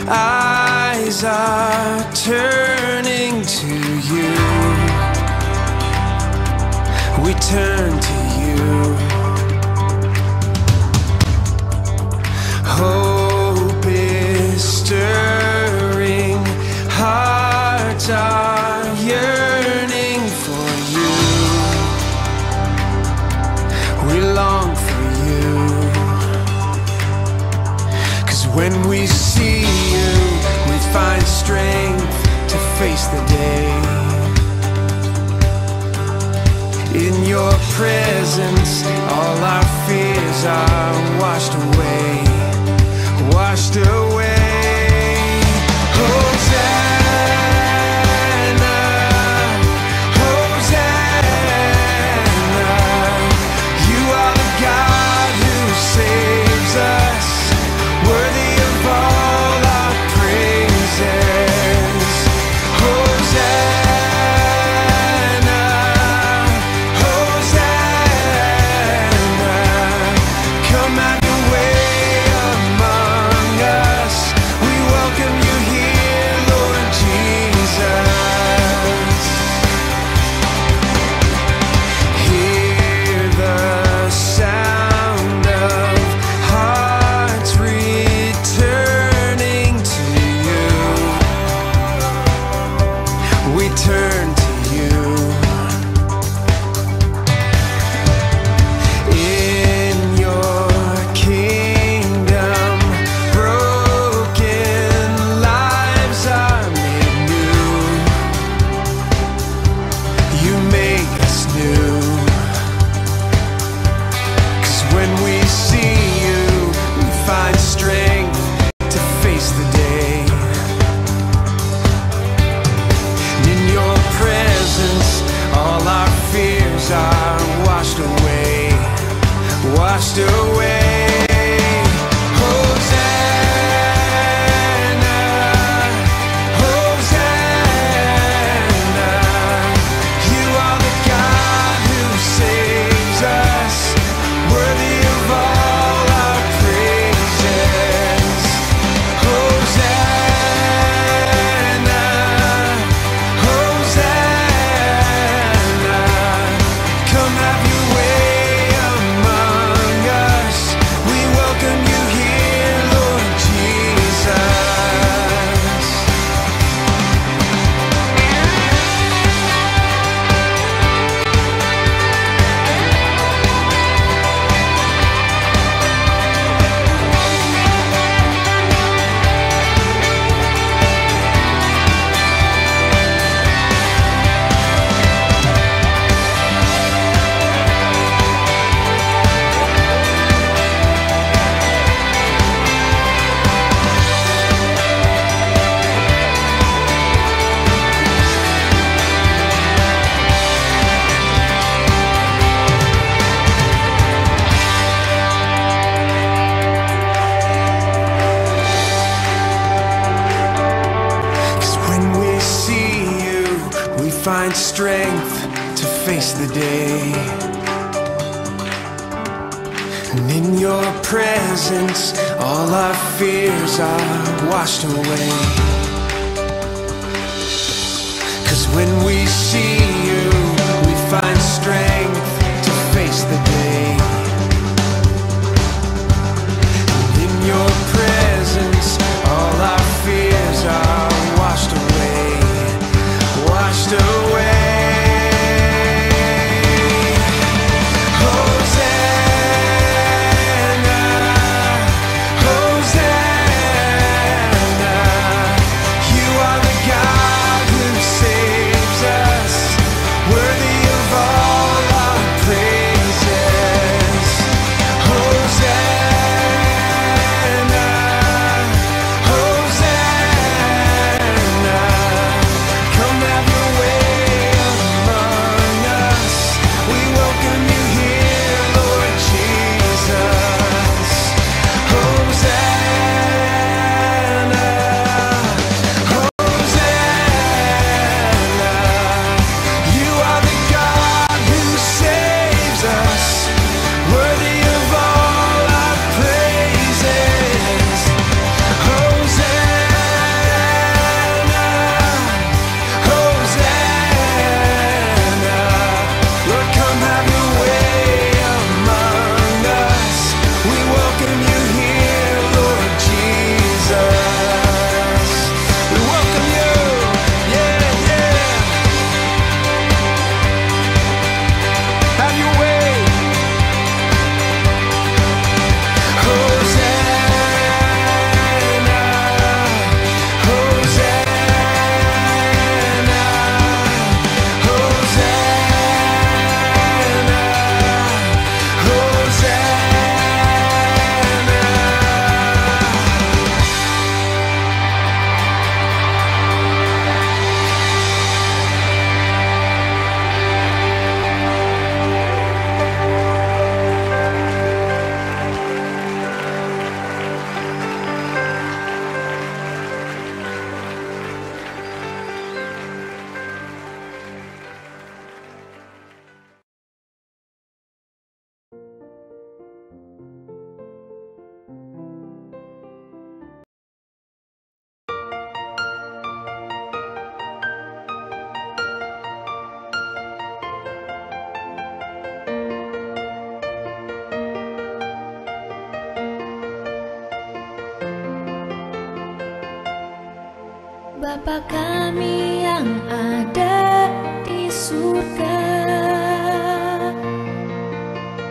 eyes are turning to you. We turn to you. Hope is stirring, hearts are yearning for you. We long for you. 'Cause when we see you, we find strength to face the day. In your presence, all our fears are washed away, washed away. Hosanna, Hosanna, you are the God who saves us, worthy of all our praises. Hosanna, Hosanna, come have your way among us. We welcome you here, Lord Jesus. Hear the sound of hearts returning to you. We turn to you. In your kingdom, broken lives are made new. You make us new. 'Cause when we see you, we find strength to face the day. In your presence, all our fears are washed away, washed away. Hosanna, Hosanna, you are the God who saves us, worthy of all our praises. Hosanna, Hosanna, come have your way among us. We welcome you here, Lord Jesus. 'Cause when we see you, we find strength to face the day. And in your presence, all our fears are washed away. 'Cause when we see you, we find strength to face the day. And in your presence, all our fears are washed away, washed away. Hosanna, Hosanna, you are the God who saves us, worthy of all our praises. Bapa kami yang ada di surga,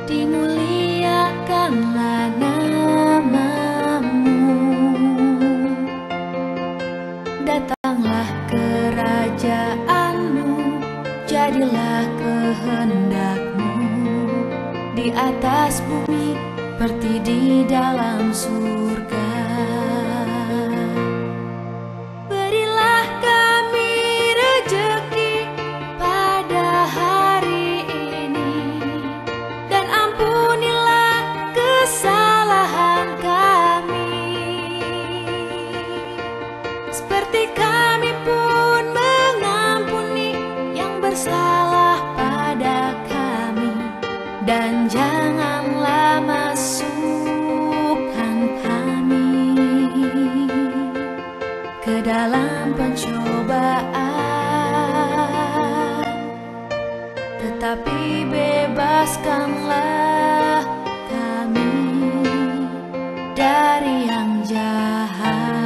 dimuliakanlah nama-Mu. Datanglah kerajaan-Mu, jadilah kehendak-Mu di atas bumi seperti di dalam surga. Berilah kami rejeki pada hari ini, dan ampunilah kesalahan kami, seperti kami pun mengampuni yang bersalah pada kami. Dan janganlah masukkan kami ke dalam pencobaan, tetapi bebaskanlah kami dari yang jahat.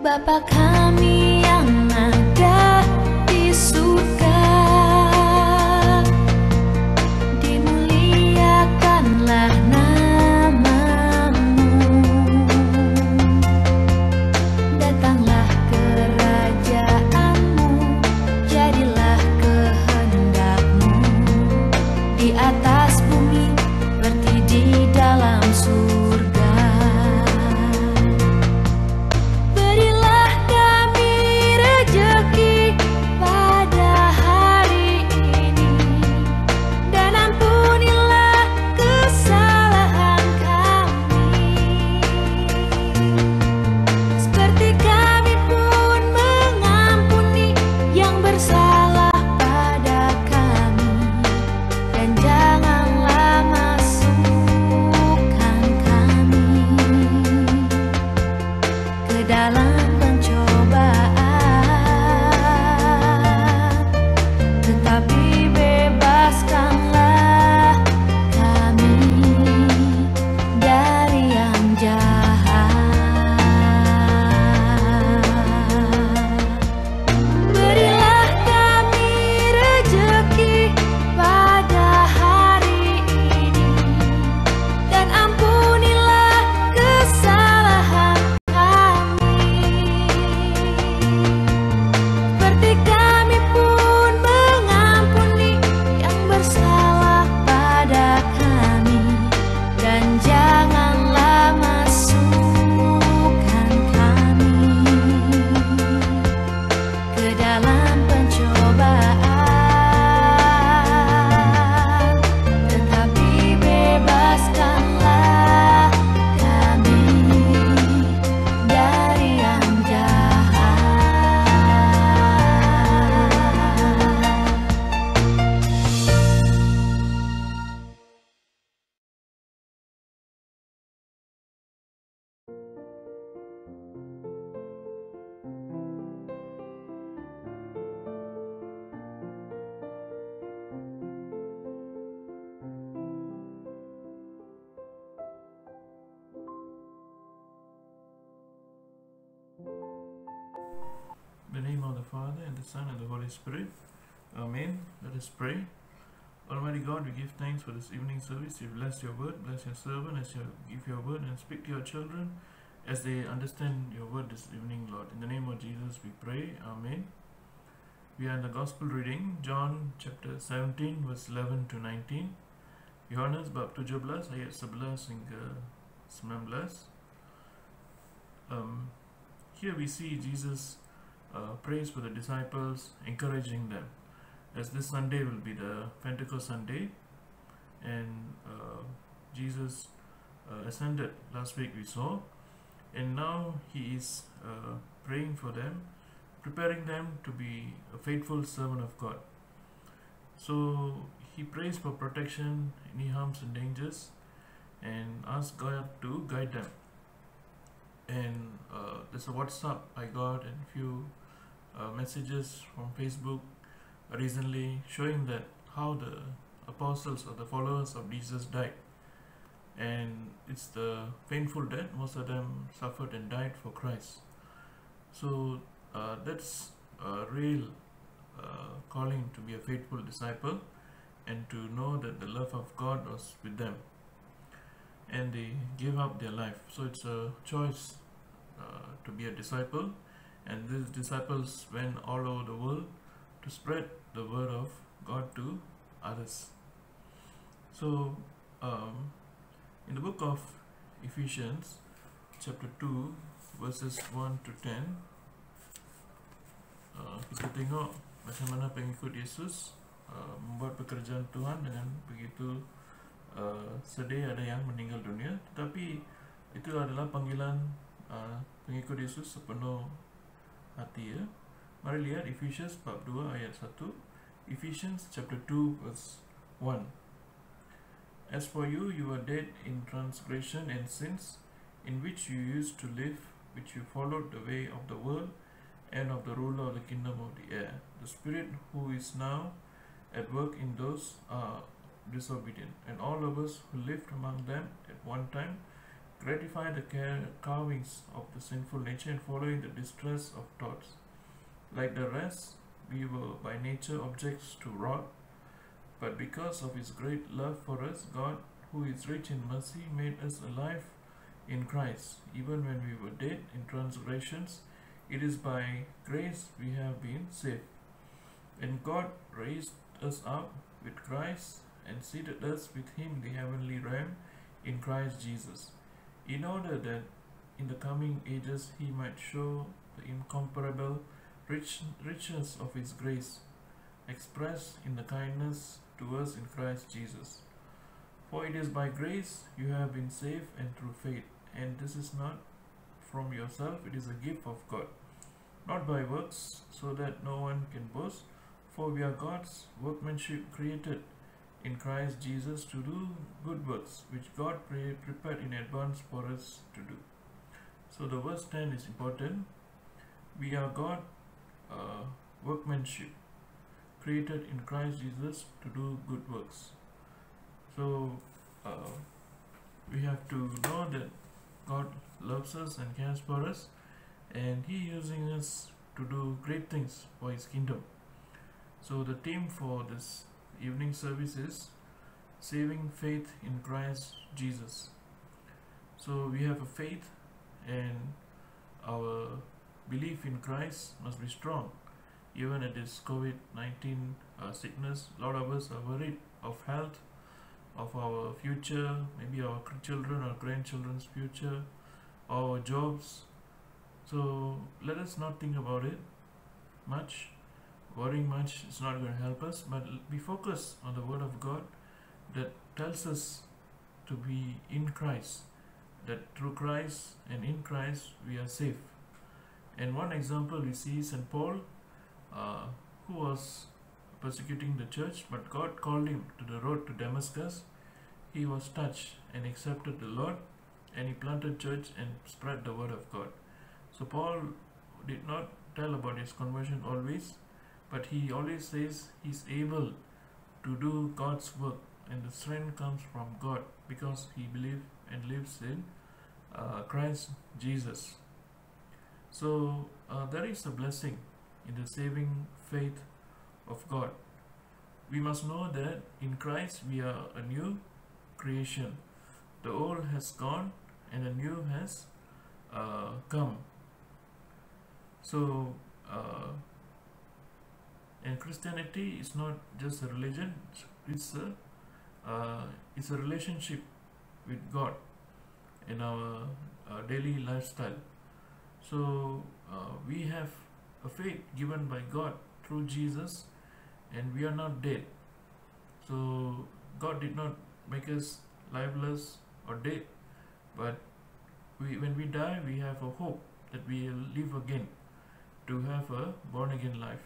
Bapa kami yang ada di surga, dimuliakanlah nama-Mu. Datanglah kerajaan-Mu, jadilah kehendak-Mu di atas bumi seperti di dalam surga. In the name of the Father, and the Son, and the Holy Spirit. Amen. Let us pray. Almighty God, we give thanks for this evening service. You bless your word, bless your servant as you give your word, and speak to your children as they understand your word this evening, Lord. In the name of Jesus we pray. Amen. We are in the Gospel reading, John chapter 17, verse 11 to 19. Yohanes bab 17 ayat 11 hingga 19. Here we see Jesus prays for the disciples, encouraging them, as this Sunday will be the Pentecost Sunday, and Jesus ascended last week we saw, and now he is praying for them, preparing them to be a faithful servant of God. So he prays for protection, any harms and dangers. and ask God to guide them. And there's a WhatsApp I got and few messages from Facebook recently showing that how the apostles or the followers of Jesus died, and it's the painful death. Most of them suffered and died for Christ. So that's a real calling to be a faithful disciple and to know that the love of God was with them, and they gave up their life. So it's a choice to be a disciple, and these disciples went all over the world to spread the word of God to others. So in the book of Ephesians chapter 2 verses 1 to 10, kita tengok macam mana pengikut Yesus membuat pekerjaan Tuhan dengan begitu sedih ada yang meninggal dunia, tetapi itu adalah panggilan pengikut Yesus sepenuh hati, ya. Mari lihat Ephesians bab 2 ayat 1. Ephesians chapter 2 verse 1. As for you, you were dead in transgression and sins, in which you used to live, which you followed the way of the world and of the ruler of the kingdom of the air, the spirit who is now at work in those disobedient. And all of us who lived among them at one time gratify the carvings of the sinful nature and following the distress of thoughts. Like the rest, we were by nature objects to wrath, but because of His great love for us, God, who is rich in mercy, made us alive in Christ, even when we were dead in transgressions. It is by grace we have been saved. And God raised us up with Christ and seated us with Him in the heavenly realm in Christ Jesus, in order that in the coming ages He might show the incomparable riches of His grace, expressed in the kindness to us in Christ Jesus. For it is by grace you have been saved, and through faith, and this is not from yourself, it is a gift of God, not by works, so that no one can boast. For we are God's workmanship, created in Christ Jesus to do good works, which God prepared in advance for us to do. So the verse 10 is important. We are God workmanship, created in Christ Jesus to do good works. So we have to know that God loves us and cares for us, and He using us to do great things for His kingdom. So the theme for this evening service is saving faith in Christ Jesus. So we have a faith, and our belief in Christ must be strong. Even at this COVID-19 sickness, a lot of us are worried of health, of our future, maybe our children or grandchildren's future, our jobs. So let us not think about it much. Worrying much is not going to help us, but be focused on the Word of God that tells us to be in Christ, that through Christ and in Christ we are safe. And one example we see St. Paul, who was persecuting the church, but God called him to the road to Damascus. He was touched and accepted the Lord, and he planted church and spread the word of God. So Paul did not tell about his conversion always, but he always says he's able to do God's work, and the strength comes from God because he believes and lives in Christ Jesus. So there is a blessing in the saving faith of God. We must know that in Christ we are a new creation. The old has gone and the new has come. So and Christianity is not just a religion, it's a relationship with God in our daily lifestyle. So we have a faith given by God through Jesus, and we are not dead. So God did not make us lifeless or dead, but when we die, we have a hope that we will live again, to have a born again life.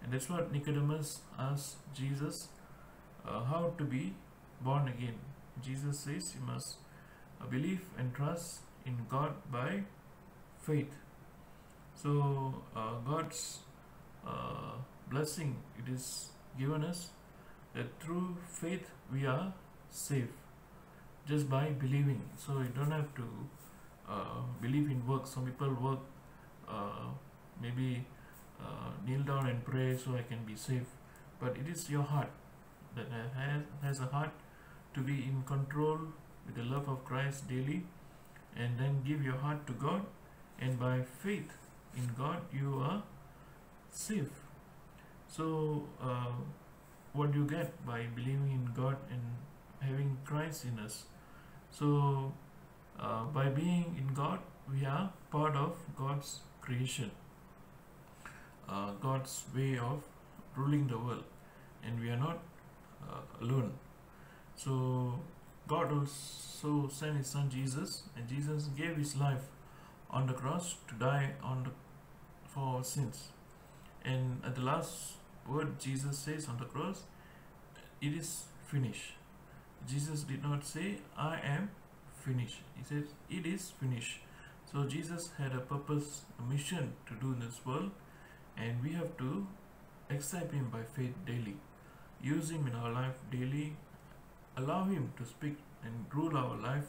And that's what Nicodemus asked Jesus, how to be born again. Jesus says you must belief and trust in God by faith. So God's blessing, it is given us that through faith we are saved just by believing. So you don't have to believe in works. Some people work, maybe kneel down and pray so I can be saved, but it is your heart that has a heart to be in control with the love of Christ daily, and then give your heart to God, and by faith in God you are saved. So what do you get by believing in God and having Christ in us? So by being in God, we are part of God's creation, God's way of ruling the world, and we are not alone. So God also sent His Son Jesus, and Jesus gave His life on the cross to die for our sins. And at the last word Jesus says on the cross, it is finished. Jesus did not say, I am finished. He said, it is finished. So Jesus had a purpose, a mission to do in this world, and we have to accept Him by faith daily, use Him in our life daily, allow Him to speak and rule our life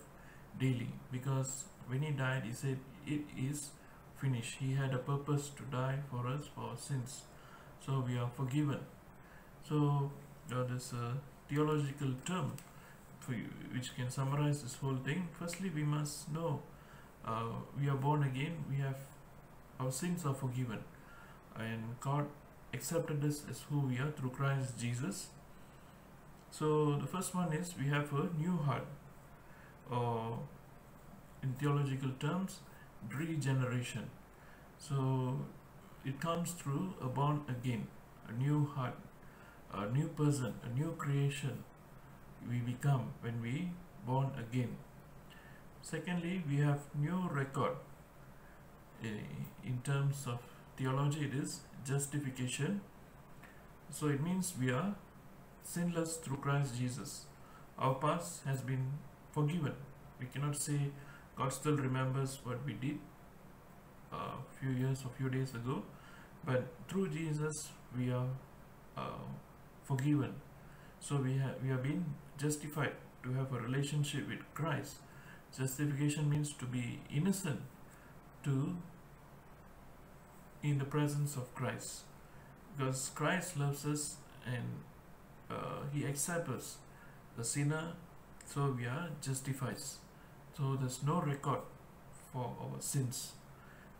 daily, because when He died, He said, it is finished. He had a purpose to die for us, for our sins. So we are forgiven. So there's a theological term for you, which can summarize this whole thing. Firstly, we must know we are born again. Our sins are forgiven, and God accepted us as who we are through Christ Jesus. So the first one is we have a new heart, or in theological terms, regeneration. So it comes through a born again, a new heart, a new person, a new creation we become when we born again. Secondly, we have new record. In terms of theology, it is justification. So it means we are sinless through Christ Jesus. Our past has been forgiven. We cannot say God still remembers what we did a few years or few days ago, but through Jesus we are forgiven. So we have been justified to have a relationship with Christ. Justification means to be innocent in the presence of Christ, because Christ loves us and He accepts us, the sinner. So we are justified. So there's no record for our sins.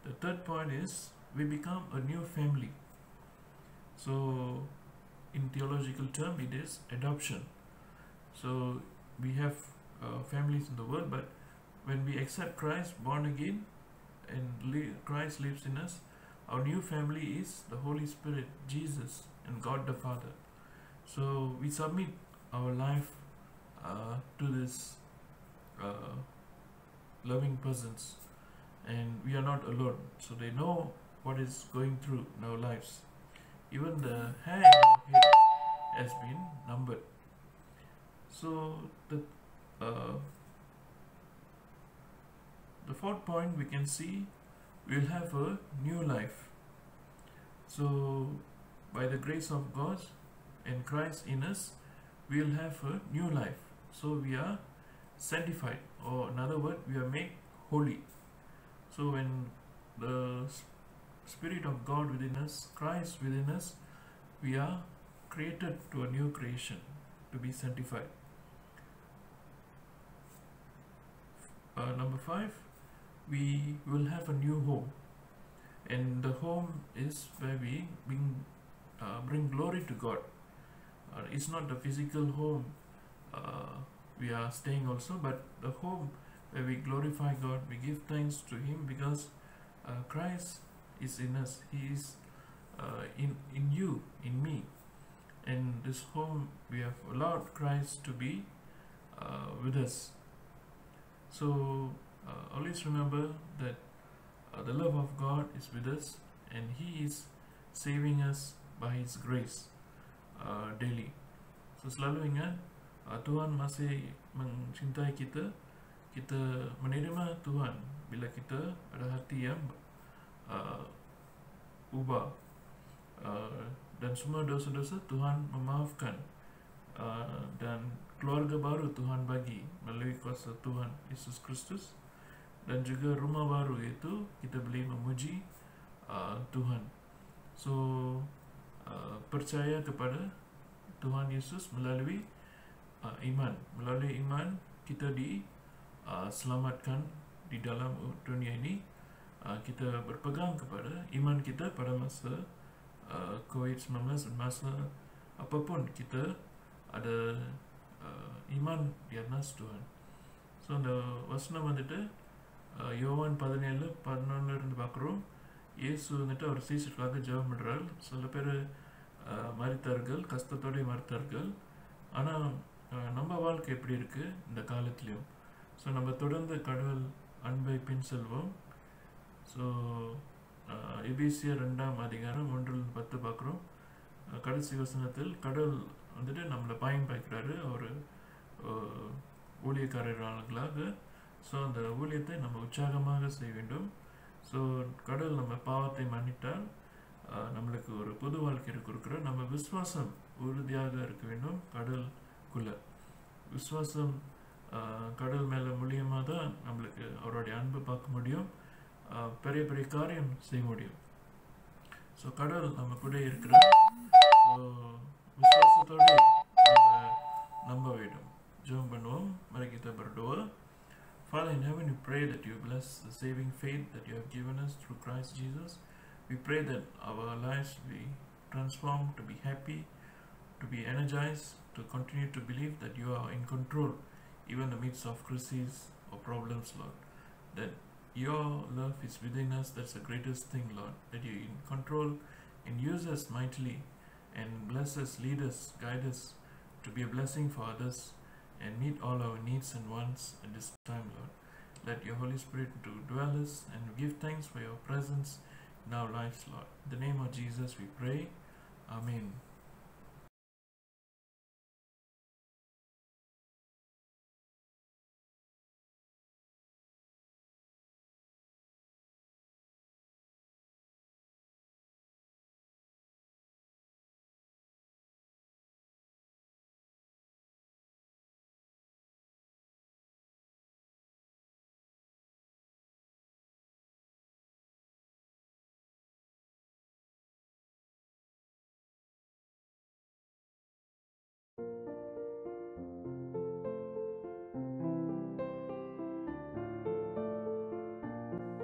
The third point is we become a new family. So in theological term, it is adoption. So we have families in the world, but when we accept Christ, born again, and Christ lives in us, our new family is the Holy Spirit, Jesus, and God the Father. So we submit our life to this loving persons, and we are not alone. So they know what is going through in our lives. Even the hair in our head has been numbered. So the fourth point, we can see we'll have a new life. So by the grace of God and Christ in us, we'll have a new life. So we are sanctified, or in other words, we are made holy. So when the Spirit of God within us, Christ within us, we are created to a new creation, to be sanctified. Number 5, we will have a new home, and the home is where we bring glory to God. It's not the physical home we are staying also, but the home where we glorify God, we give thanks to Him, because Christ is in us. He is in you, in me, and this home we have allowed Christ to be with us. So always remember that the love of God is with us, and He is saving us by His grace daily. So selalu ingat, Tuhan masih mencintai kita, kita menerima Tuhan bila kita ada hati yang ubah, dan semua dosa-dosa Tuhan memaafkan, dan keluarga baru Tuhan bagi melalui kuasa Tuhan Yesus Kristus, dan juga rumah baru, iaitu kita boleh memuji Tuhan. So percaya kepada Tuhan Yesus melalui iman. Melalui iman kita diselamatkan di dalam dunia ini. Kita berpegang kepada iman kita pada masa COVID-19 dan masa apapun, kita ada iman di atas Tuhan. So அந்த வசனம் வந்துட்டு யோவான் 17:11 பார்க்குறோம். இயேசு வந்துட்டு அவர் சீஷர்களுக்காக ஜெபம் பண்றார். சில பேர் மரித்தார்கள், கஷ்டத்தோடு மரித்தார்கள். ஆனால் நம்ம வாழ்க்கை எப்படி இருக்கு இந்த காலத்திலையும்? ஸோ நம்ம தொடர்ந்து கடவுள் அன்பை பின் செல்வோம். ஸோ எபேசியர் 2:1-10 பார்க்குறோம். கடைசி வசனத்தில் கடவுள் வந்துட்டு நம்மளை பயன்படுத்துகிறாரு அவர் ஊழியக்காரர்களாக. ஸோ அந்த ஊழியத்தை நம்ம உற்சாகமாக செய்ய வேண்டும். ஸோ கடவுள் நம்ம பாவத்தை மன்னித்தால் நம்மளுக்கு ஒரு புது வாழ்க்கை கொடுக்குறோம். நம்ம விசுவாசம் உறுதியாக இருக்க வேண்டும். கடவுளுக்குள்ள விசுவாசம் கடவுள் மேலே மூலியமாக தான் நம்மளுக்கு அவருடைய அன்பு பார்க்க முடியும், பெரிய பெரிய காரியம் செய்ய முடியும். ஸோ கடவுள் நம்ம கூட இருக்கிறார். ஸோ விசுவாசத்தோடு நம்ம நம்ப வேண்டும். ஜெபம் பண்ணுவோம். மரி kita berdoa. Father in heaven, we pray that you bless the saving faith that you have given us through Christ Jesus. We pray that our lives be transformed, to be happy, to be energized, to continue to believe that you are in control even in the midst of crises or problems, Lord. That your love is within us. That's the greatest thing, Lord. That you are in control and use us mightily and bless us, lead us, guide us to be a blessing for others and meet all our needs and wants at this time, Lord. Let your Holy Spirit to dwell us, and give thanks for your presence in our lives, Lord. In the name of Jesus we pray. Amen.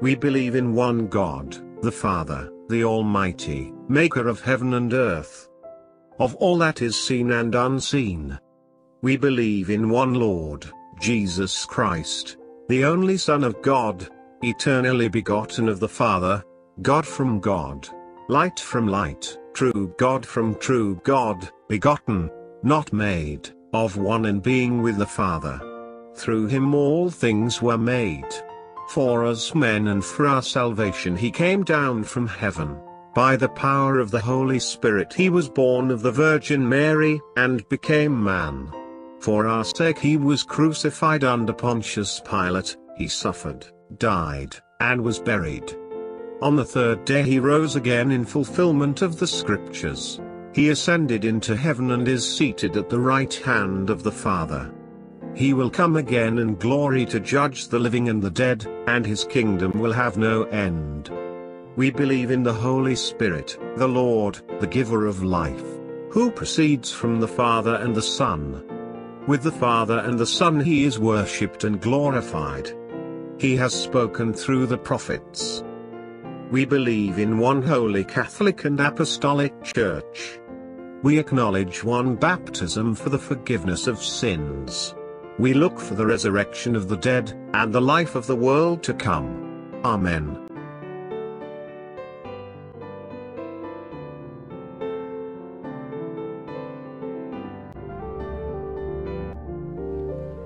We believe in one God, the Father, the Almighty, maker of heaven and earth, of all that is seen and unseen. We believe in one Lord, Jesus Christ, the only Son of God, eternally begotten of the Father, God from God, light from light, true God from true God, begotten, not made, of one in being with the Father. Through him all things were made. For us men and for our salvation he came down from heaven. By the power of the Holy Spirit he was born of the Virgin Mary, and became man. For our sake he was crucified under Pontius Pilate, he suffered, died, and was buried. On the third day he rose again in fulfillment of the Scriptures. He ascended into heaven and is seated at the right hand of the Father. He will come again in glory to judge the living and the dead, and his kingdom will have no end. We believe in the Holy Spirit, the Lord, the giver of life, who proceeds from the Father and the Son. With the Father and the Son he is worshipped and glorified. He has spoken through the prophets. We believe in one holy Catholic and Apostolic Church. We acknowledge one baptism for the forgiveness of sins. We look for the resurrection of the dead, and the life of the world to come. Amen.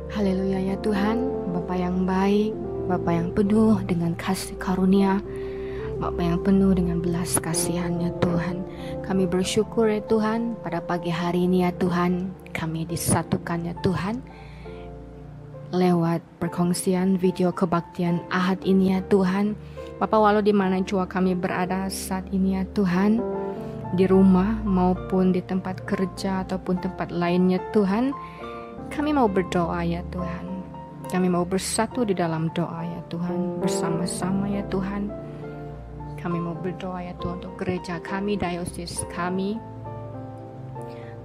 Haleluya ya Tuhan, Bapa yang baik, Bapa yang penuh dengan kasih karunia, Bapa yang penuh dengan belas kasihan ya Tuhan. Kami bersyukur ya Tuhan, pada pagi hari ini ya Tuhan, kami disatukan ya Tuhan. lewat perkongsian video kebaktian Ahad ini ya Tuhan. Bapa, walau di mana jua kami berada saat ini ya Tuhan, di rumah maupun di tempat kerja ataupun tempat lainnya Tuhan, kami mau berdoa ya Tuhan. Kami mau bersatu di dalam doa ya Tuhan, bersama-sama ya Tuhan. Kami mau berdoa ya Tuhan untuk gereja kami, diosis kami,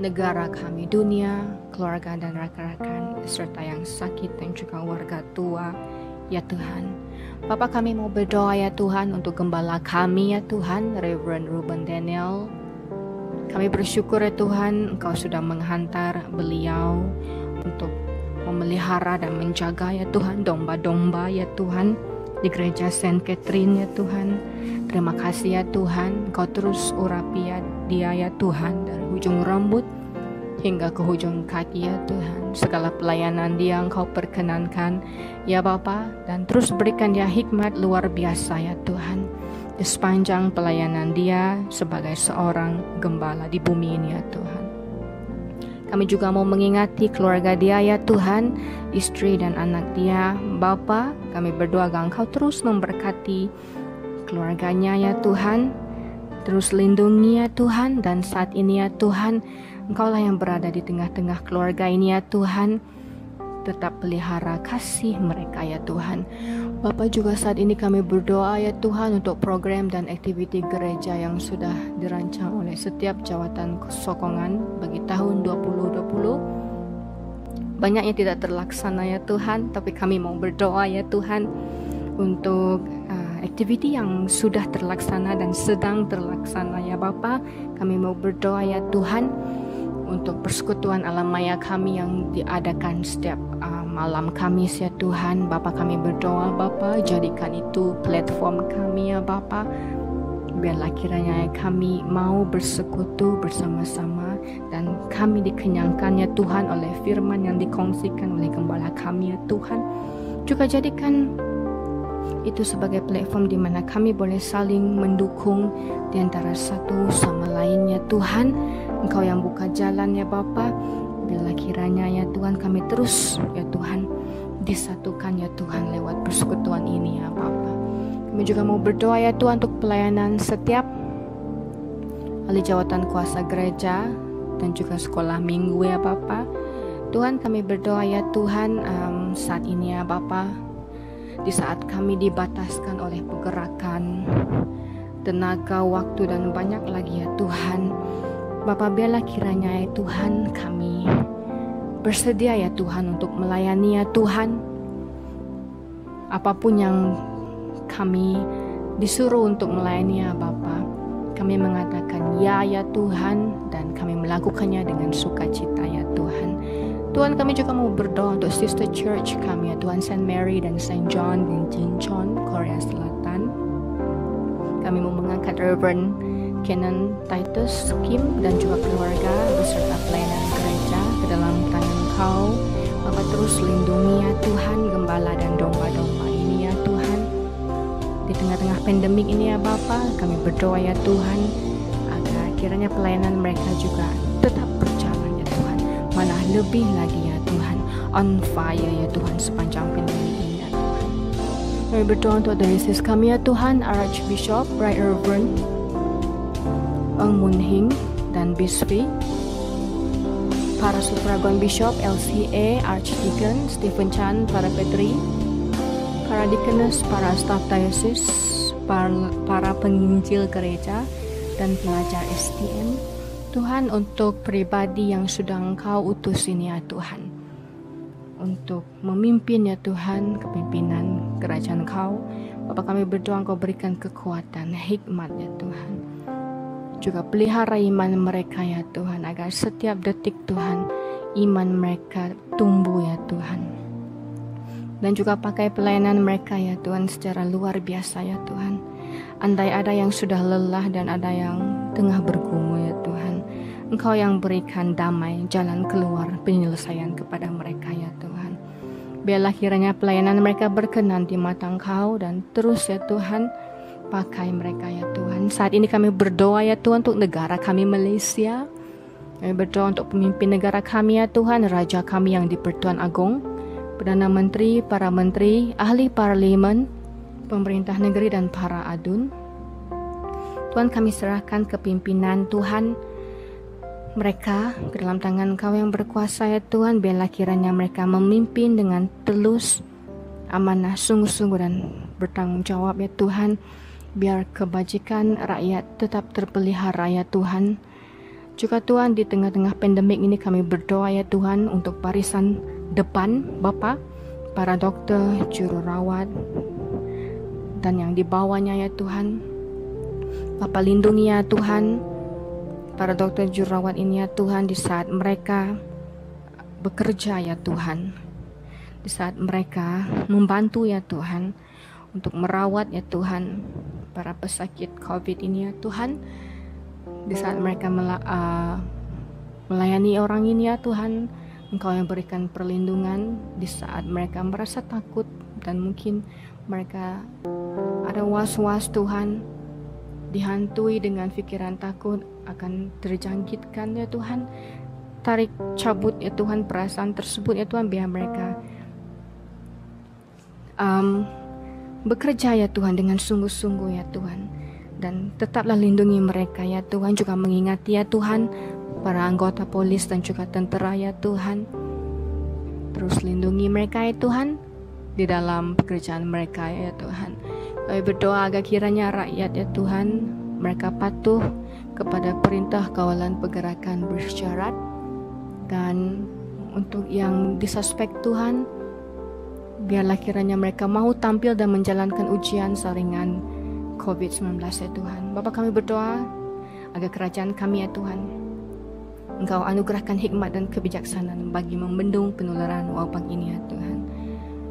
negara kami, dunia, keluarga dan rekan-rekan, serta yang sakit dan juga warga tua ya Tuhan. Bapa, kami mau berdoa ya Tuhan untuk gembala kami ya Tuhan, Reverend Ruben Daniel. Kami bersyukur ya Tuhan, Engkau sudah menghantar beliau untuk memelihara dan menjaga ya Tuhan domba-domba ya Tuhan di gereja Saint Catherine ya Tuhan. Terima kasih ya Tuhan, Engkau terus urapi ya dia ya Tuhan, dari ujung rambut hingga ke ujung kaki ya Tuhan. Segala pelayanan dia Engkau perkenankan ya Bapa, dan terus berikan dia hikmat luar biasa ya Tuhan di sepanjang pelayanan dia sebagai seorang gembala di bumi ini ya Tuhan. Kami juga mau mengingati keluarga dia ya Tuhan, istri dan anak dia. Bapa, kami berdoa agar Engkau terus memberkati keluarganya ya Tuhan, terus lindungi ya Tuhan, dan saat ini ya Tuhan, Engkaulah yang berada di tengah-tengah keluarga ini ya Tuhan. Tetap pelihara kasih mereka ya Tuhan. Bapa, juga saat ini kami berdoa ya Tuhan untuk program dan aktiviti gereja yang sudah dirancang oleh setiap jawatan sokongan bagi tahun 2020. Banyak yang tidak terlaksana ya Tuhan, tapi kami mau berdoa ya Tuhan untuk aktiviti yang sudah terlaksana dan sedang terlaksana ya Bapa. Kami mau berdoa ya Tuhan untuk persekutuan alam maya kami yang diadakan setiap malam Kamis ya Tuhan. Bapa, kami berdoa Bapa, jadikan itu platform kami ya Bapa. Biarlah kiranya kami mau bersekutu bersama-sama dan kami dikenyangkan ya Tuhan oleh firman yang dikongsikan oleh gembala kami ya Tuhan. Juga jadikan itu sebagai platform di mana kami boleh saling mendukung di antara satu sama lain ya Tuhan. Engkau yang buka jalan ya Bapa. Bila kiranya ya Tuhan kami terus ya Tuhan disatukan ya Tuhan lewat persekutuan ini ya Bapa. Kami juga mau berdoa ya Tuhan untuk pelayanan setiap ahli jawatan kuasa gereja dan juga sekolah minggu ya Bapa. Tuhan, kami berdoa ya Tuhan saat ini ya Bapa, di saat kami dibataskan oleh pergerakan, tenaga, waktu dan banyak lagi ya Tuhan. Bapa, biarlah kiranya ya Tuhan kami bersedia ya Tuhan untuk melayani ya Tuhan. Apapun yang kami disuruh untuk melayani ya Bapa, kami mengatakan ya Tuhan, dan kami melakukannya dengan sukacita ya Tuhan. Tuhan, kami juga mau berdoa untuk sister church kami ya Tuhan, Saint Mary dan Saint John di Jinchon, Korea Selatan. Kami mau mengangkat Reverend Kenan Titus Kim dan juga keluarga beserta pelayanan gereja ke dalam tangan Engkau. Bapa, terus lindungi ya Tuhan gembala dan domba-domba ini ya Tuhan. Di tengah-tengah pandemik ini ya Bapa, kami berdoa ya Tuhan agar kiranya pelayanan mereka juga tetap berjalan ya Tuhan, malah lebih lagi ya Tuhan on fire ya Tuhan sepanjang pandemik ini ya Tuhan. Kami berdoa untuk diocese kami ya Tuhan, Archbishop Right Reverend Eng Mun Hing dan Bisvi, para suffragan Bishop LCA, Archdeacon Stephen Chan, para Petri, para deaconess, para staff diocese, para penginjil gereja dan pelajar STM. Tuhan, untuk pribadi yang sudah Engkau utus ini ya Tuhan, untuk memimpin ya Tuhan kepimpinan kerajaan Engkau. Bapa, kami berdoa Engkau berikan kekuatan, hikmat ya Tuhan. Juga pelihara iman mereka ya Tuhan, agar setiap detik Tuhan iman mereka tumbuh ya Tuhan. Dan juga pakai pelayanan mereka ya Tuhan secara luar biasa ya Tuhan. Andai ada yang sudah lelah dan ada yang tengah bergumul ya Tuhan, Engkau yang berikan damai, jalan keluar, penyelesaian kepada mereka ya Tuhan. Biarlah kiranya pelayanan mereka berkenan di mata Engkau, dan terus ya Tuhan pakai mereka ya Tuhan. Saat ini kami berdoa ya Tuhan untuk negara kami Malaysia. Kami berdoa untuk pemimpin negara kami ya Tuhan, Raja kami yang di Pertuan Agong, Perdana Menteri, para menteri, ahli parlimen, pemerintah negeri dan para adun. Tuhan, kami serahkan kepimpinan Tuhan mereka ke dalam tangan Kau yang berkuasa ya Tuhan. Biarlah kiranya mereka memimpin dengan tulus, amanah, sungguh-sungguh dan bertanggung jawab ya Tuhan. Biar kebajikan rakyat tetap terpelihara ya Tuhan. Juga Tuhan, di tengah-tengah pandemik ini kami berdoa ya Tuhan untuk barisan depan Bapa, para dokter, juru rawat dan yang di bawahnya ya Tuhan. Bapa, lindungi ya Tuhan para dokter, juru rawat ini ya Tuhan, di saat mereka bekerja ya Tuhan, di saat mereka membantu ya Tuhan untuk merawat ya Tuhan para pesakit COVID ini ya Tuhan, di saat mereka melayani orang ini ya Tuhan, Engkau yang berikan perlindungan di saat mereka merasa takut dan mungkin mereka ada was-was Tuhan, dihantui dengan pikiran takut akan terjangkitkan ya Tuhan. Tarik cabut ya Tuhan perasaan tersebut ya Tuhan, biar mereka bekerja ya Tuhan dengan sungguh-sungguh ya Tuhan. Dan tetaplah lindungi mereka ya Tuhan, juga mengingati ya Tuhan para anggota polis dan juga tentera ya Tuhan. Terus lindungi mereka ya Tuhan di dalam pekerjaan mereka ya Tuhan. Kami berdoa agar kiranya rakyat ya Tuhan, mereka patuh kepada perintah kawalan pergerakan bersyarat. Dan untuk yang disuspek Tuhan, biarlah kiranya mereka mau tampil dan menjalankan ujian saringan COVID-19 ya Tuhan. Bapa, kami berdoa agar kerajaan kami ya Tuhan, Engkau anugerahkan hikmat dan kebijaksanaan bagi membendung penularan wabak ini ya Tuhan.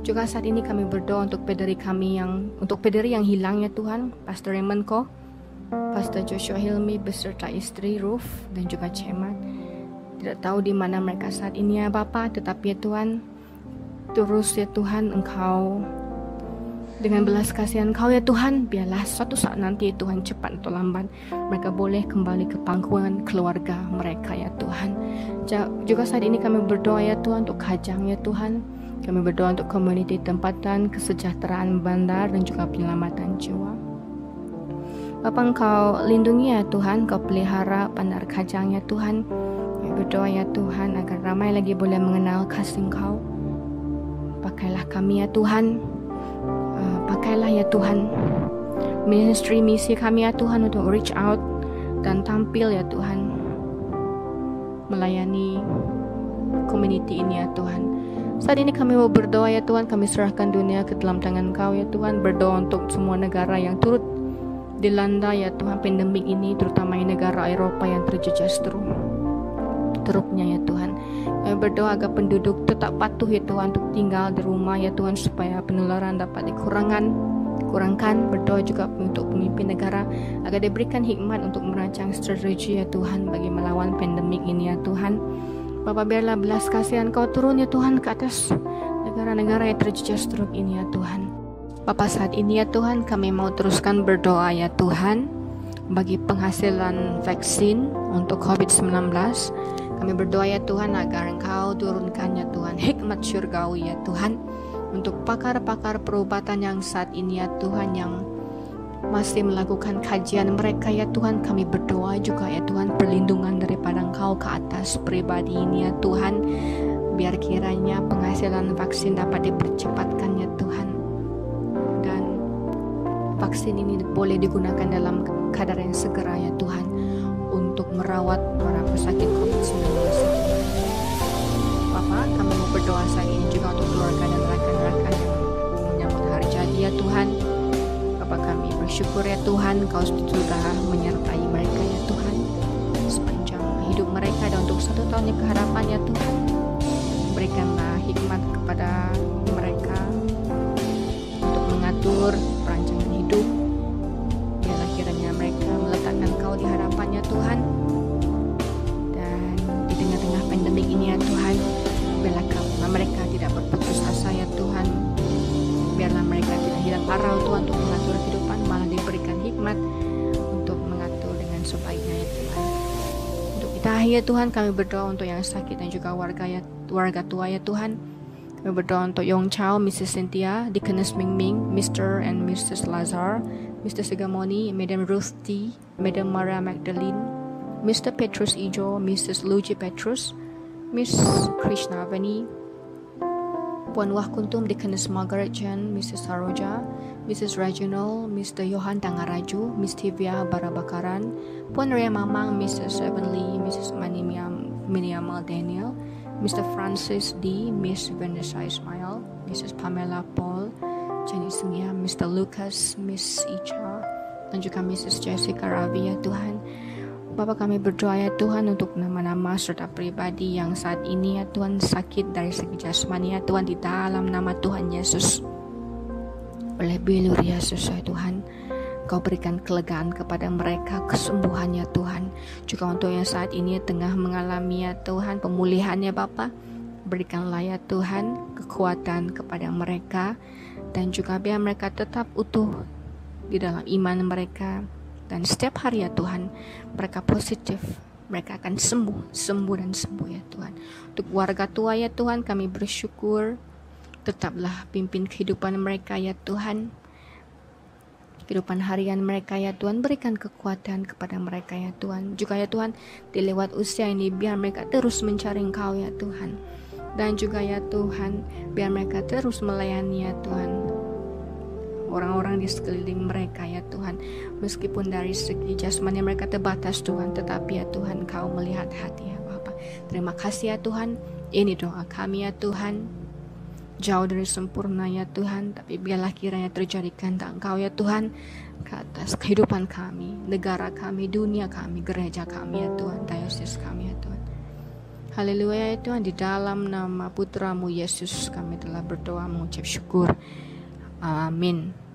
Juga saat ini kami berdoa untuk pederi kami untuk pederi yang hilang ya Tuhan, Pastor Raymond Ko, Pastor Joshua Hilmi beserta istri Ruth dan juga Cemat. Tidak tahu di mana mereka saat ini ya Bapa, tetapi ya Tuhan, terus ya Tuhan, Engkau dengan belas kasihan Kau ya Tuhan, biarlah suatu saat nanti ya Tuhan, cepat atau lambat, mereka boleh kembali ke pangkuan keluarga mereka ya Tuhan. Juga saat ini kami berdoa ya Tuhan untuk Kajang ya Tuhan. Kami berdoa untuk komuniti tempatan, kesejahteraan bandar dan juga penyelamatan jiwa. Bapa, Engkau lindungi ya Tuhan, Kau pelihara bandar Kajang ya Tuhan. Kami berdoa ya Tuhan agar ramai lagi boleh mengenal kasih Engkau. Pakailah kami ya Tuhan, pakailah ya Tuhan ministry misi kami ya Tuhan untuk reach out dan tampil ya Tuhan melayani community ini ya Tuhan. Saat ini kami mau berdoa ya Tuhan, kami serahkan dunia ke dalam tangan Kau ya Tuhan. Berdoa untuk semua negara yang turut dilanda ya Tuhan pandemik ini, terutama negara Eropa yang terjejas teruknya ya Tuhan. Kami berdoa agar penduduk tetap patuh ya Tuhan untuk tinggal di rumah ya Tuhan, supaya penularan dapat dikurangkan. Berdoa juga untuk pemimpin negara agar diberikan hikmat untuk merancang strategi ya Tuhan bagi melawan pandemik ini ya Tuhan. Bapa, biarlah belas kasihan Kau turun ya Tuhan ke atas negara-negara yang terjejas teruk ini ya Tuhan. Bapa, saat ini ya Tuhan, kami mau teruskan berdoa ya Tuhan bagi penghasilan vaksin untuk COVID-19. Kami berdoa ya Tuhan agar Engkau turunkan ya Tuhan hikmat syurgawi ya Tuhan untuk pakar-pakar perubatan yang saat ini ya Tuhan, yang masih melakukan kajian mereka ya Tuhan. Kami berdoa juga ya Tuhan perlindungan daripada Engkau ke atas pribadi ini ya Tuhan. Biar kiranya penghasilan vaksin dapat dipercepatkan ya Tuhan, dan vaksin ini boleh digunakan dalam kadar yang segera ya Tuhan untuk merawat para pesakit COVID-19. Bapak, kami mau berdoa saat ini juga untuk keluarga dan rekan-rekan yang menyambut hari jadi ya Tuhan. Bapak, kami bersyukur ya Tuhan, Kau sudah menyertai mereka ya Tuhan sepanjang hidup mereka dan untuk 1 tahun yang kehadapan ya Tuhan. Berikanlah hikmat kepada mereka untuk mengatur perancangan hidup. Biarlah kiranya mereka meletakkan Kau di hadapannya Tuhan. Dan di tengah-tengah pandemik ini ya Tuhan, biarlah mereka tidak berputus asa ya Tuhan. Biarlah mereka tidak hilang arah Tuhan untuk mengatur kehidupan, malah diberikan hikmat untuk mengatur dengan sebaiknya ya Tuhan. Untuk kita ya Tuhan, kami berdoa untuk yang sakit dan juga warga tua ya Tuhan. Kami berdoa untuk Yong Chow, Mrs. Cynthia, Deaconess Ming Ming, Mr. and Mrs. Lazar, Mr. Segamoni, Madam Ruth T, Madam Maria Magdalene, Mr. Petrus Ijo, Mrs. Luigi Petrus, Miss Krishnavani, Puan Wah Kuntum, Deaconess Margaret Chen, Mrs. Saroja, Mrs. Reginald, Mr. Johan Tangaraju, Miss Tivia Barabakaran, Puan Ria Mamang, Mrs. Evanly, Mrs. Miniamal Daniel, Mr. Francis D, Miss Vanessa Ismail, Mrs. Pamela Paul, Jenny Sunya, Mr. Lucas, Miss Icha, dan juga Mrs. Jessica Ravi ya Tuhan. Bapak kami berdoa ya Tuhan untuk nama-nama serta pribadi yang saat ini ya Tuhan sakit dari segi jasmani ya Tuhan, di dalam nama Tuhan Yesus. Oleh bilur Yesus ya Tuhan, Kau berikan kelegaan kepada mereka, kesembuhan ya Tuhan. Juga untuk yang saat ini tengah mengalami ya Tuhan pemulihan ya Bapa, berikanlah ya Tuhan kekuatan kepada mereka, dan juga biar mereka tetap utuh di dalam iman mereka. Dan setiap hari ya Tuhan mereka positif, mereka akan sembuh dan sembuh ya Tuhan. Untuk warga tua ya Tuhan kami bersyukur, tetaplah pimpin kehidupan mereka ya Tuhan, kehidupan harian mereka ya Tuhan, berikan kekuatan kepada mereka ya Tuhan. Juga ya Tuhan di lewat usia ini biar mereka terus mencari Engkau ya Tuhan, dan juga ya Tuhan biar mereka terus melayani ya Tuhan orang-orang di sekeliling mereka ya Tuhan. Meskipun dari segi jasmani mereka terbatas Tuhan, tetapi ya Tuhan Kau melihat hati ya Bapa. Terima kasih ya Tuhan, ini doa kami ya Tuhan. Jauh dari sempurna ya Tuhan, tapi biarlah kiranya terjadi kehendak Engkau ya Tuhan ke atas kehidupan kami, negara kami, dunia kami, gereja kami ya Tuhan, diosis kami ya Tuhan. Haleluya ya Tuhan, di dalam nama Putramu Yesus kami telah berdoa mengucap syukur. Amin.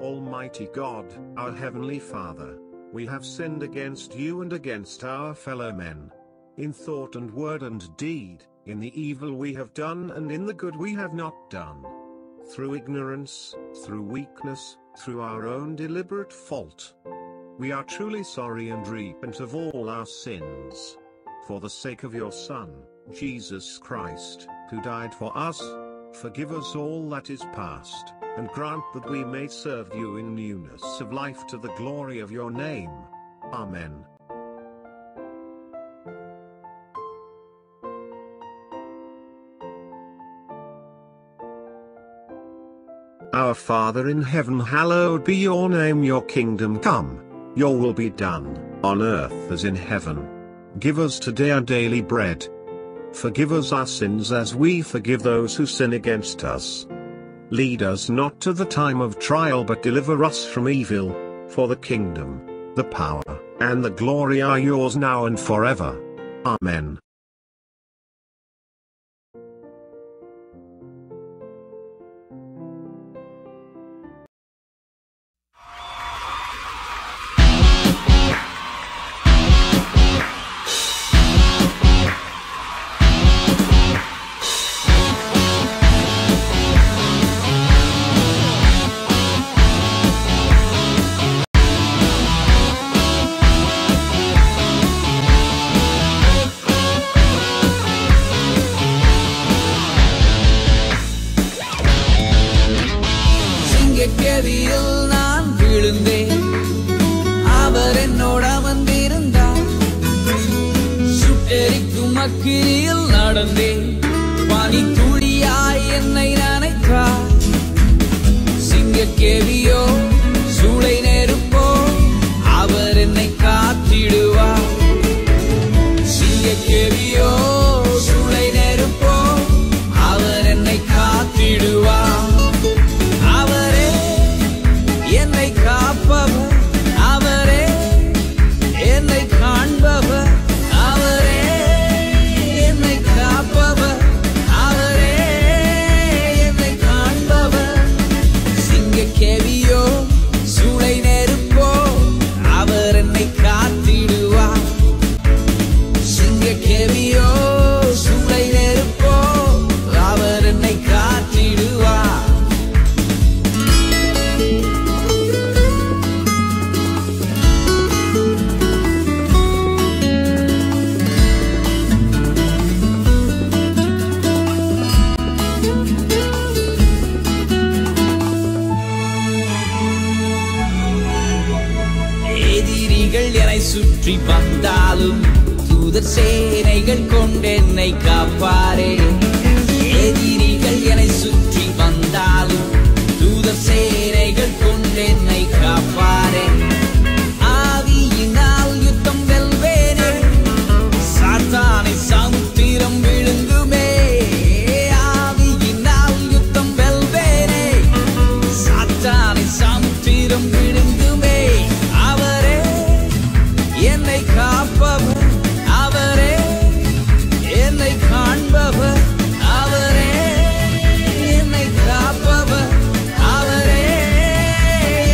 Almighty God, our Heavenly Father, we have sinned against you and against our fellow men, in thought and word and deed, in the evil we have done and in the good we have not done. Through ignorance, through weakness, through our own deliberate fault. We are truly sorry and repent of all our sins. For the sake of your Son, Jesus Christ, who died for us, forgive us all that is past, and grant that we may serve you in newness of life to the glory of your name. Amen. Our Father in heaven, hallowed be your name, your kingdom come, your will be done, on earth as in heaven. Give us today our daily bread. Forgive us our sins as we forgive those who sin against us. Lead us not to the time of trial, but deliver us from evil, for the kingdom, the power, and the glory are yours now and forever. Amen. Sule சுற்றி வந்தாலும் தூதர் சேனைகள் கொண்டென்னை காப்பாரே. எதிரிகள் என்னை சுற்றி வந்தாலும் தூதர் சேனைகள் கொண்டென்னை காப்பாரே. ஆவியினால் யுத்தம் வெல்வேனே, சாத்தானை சமுத்திரம் விழுங்குமே. ஆவியினால் யுத்தம் வெல்வேனே, சாத்தானை சமுத்திரம் விழுங்குமே. அவரே என்னை காப்பவர், அவரே என்னை காண்பவர், அவரே என்னை காப்பவர், அவரே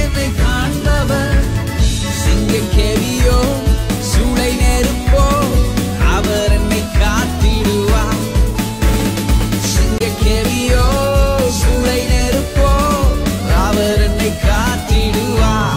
என்னை காண்பவர். சிங்கக்கேவியோ சூளை நெருப்போ அவர் என்னை காத்திடுவார். சிங்கக்கேவியோ சூளை நெருப்போ அவர் என்னை காத்திடுவார்.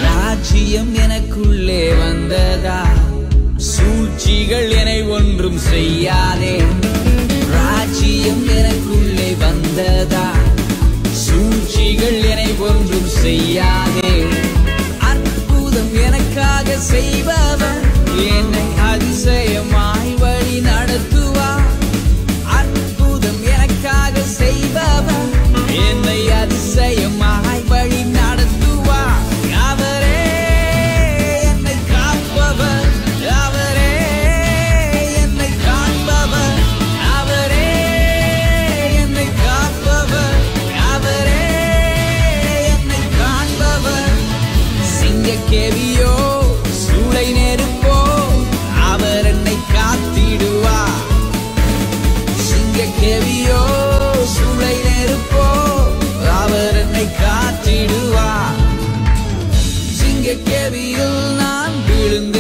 ராஜ்யம் எனக்குள்ளே வந்ததா, சூழ்ச்சிகள் என்னை ஒன்றும் செய்யாதே. ராஜ்யம் எனக்குள்ளே வந்ததா, சூழ்ச்சிகள் என்னை ஒன்றும் செய்யாதே. அற்புதம் எனக்காக செய்பவர் என்னை அதிசயமாய் வழி நடத்துவார். அற்புதம் எனக்காக செய்பவர் என்னை அதிசயமாய் வழி நடத்துவார். அவரே என்னை காப்பவர், அவரே என்னை காண்பவர், அவரே என்னை காப்பவர், அவரே என்னை காண்பவர். சிங்கக்கேவியோ சூளை நெருப்போ அவர் என்னை காத்திடுவார். சிங்கக்கேவியோ சூளை நெருப்போ அவர் என்னை காத்திடுவார். சிங்கக்கேவியில் நான் விழுந்து